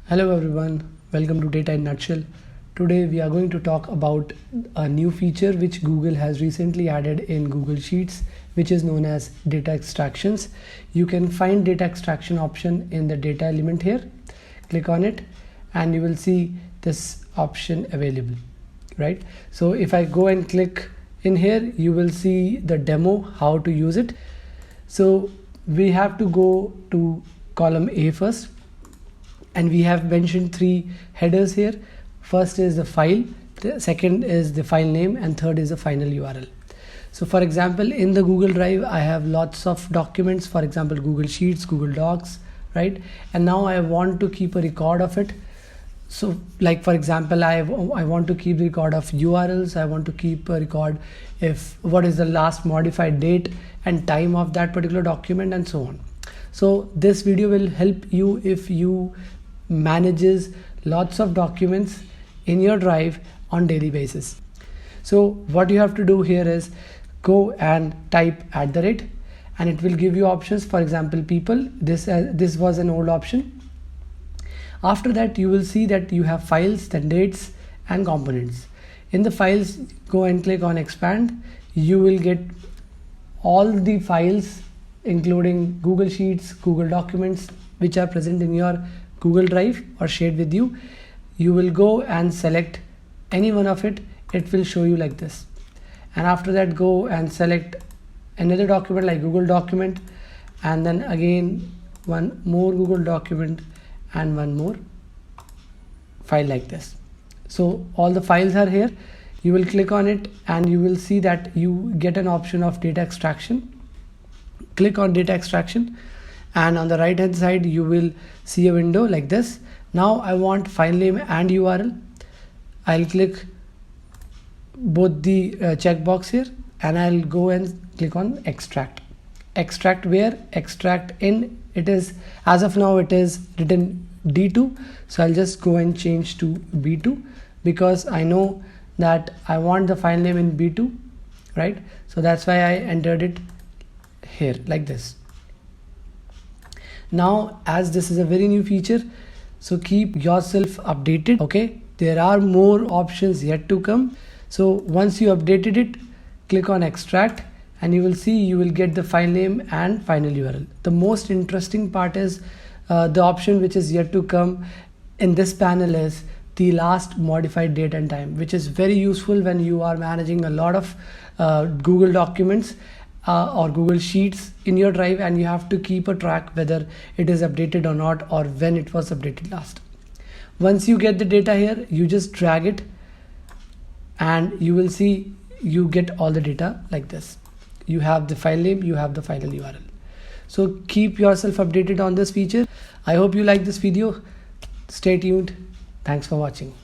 Hello everyone, welcome to Data in Nutshell. Today we are going to talk about a new feature which Google has recently added in Google Sheets, which is known as data extractions. You can find data extraction option in the data element here. Click on it and you will see this option available, right? So if I go and click in here, you will see the demo how to use it. So we have to go to column A first. And we have mentioned three headers here. First is the file, the second is the file name, and third is the final URL. So for example, in the Google Drive, I have lots of documents, for example, Google Sheets, Google Docs, right? And now I want to keep a record of it. So like, for example, I want to keep the record of URLs. I want to keep a record if what is the last modified date and time of that particular document and so on. So this video will help you if you manages lots of documents in your drive on daily basis. So what you have to do here is go and type @ and it will give you options. For example, people, this was an old option. After that, you will see that you have files, then dates and components. In the files, go and click on expand. You will get all the files including Google Sheets, Google Documents, which are present in your Google Drive or shared with you. You will go and select any one of it. It will show you like this. And after that, go and select another document like Google Document, and then again one more Google Document and one more file like this. So all the files are here. You will click on it and you will see that you get an option of data extraction. Click on data extraction and on the right hand side you will see a window like this. Now I want file name and URL. I'll click both the checkbox here and I'll go and click on extract. Extract where? Extract in, it is as of now it is written D2, so I'll just go and change to B2 because I know that I want the file name in B2, right? So that's why I entered it here like this. Now as this is a very new feature, so keep yourself updated. Okay, there are more options yet to come. So once you updated it, click on extract and you will see you will get the file name and final URL. The most interesting part is the option which is yet to come in this panel is the last modified date and time, which is very useful when you are managing a lot of Google documents or Google Sheets in your drive and you have to keep a track whether it is updated or not or when it was updated last. Once you get the data here, you just drag it and you will see you get all the data like this. You have the file name, you have the final URL. So keep yourself updated on this feature. I hope you like this video. Stay tuned. Thanks for watching.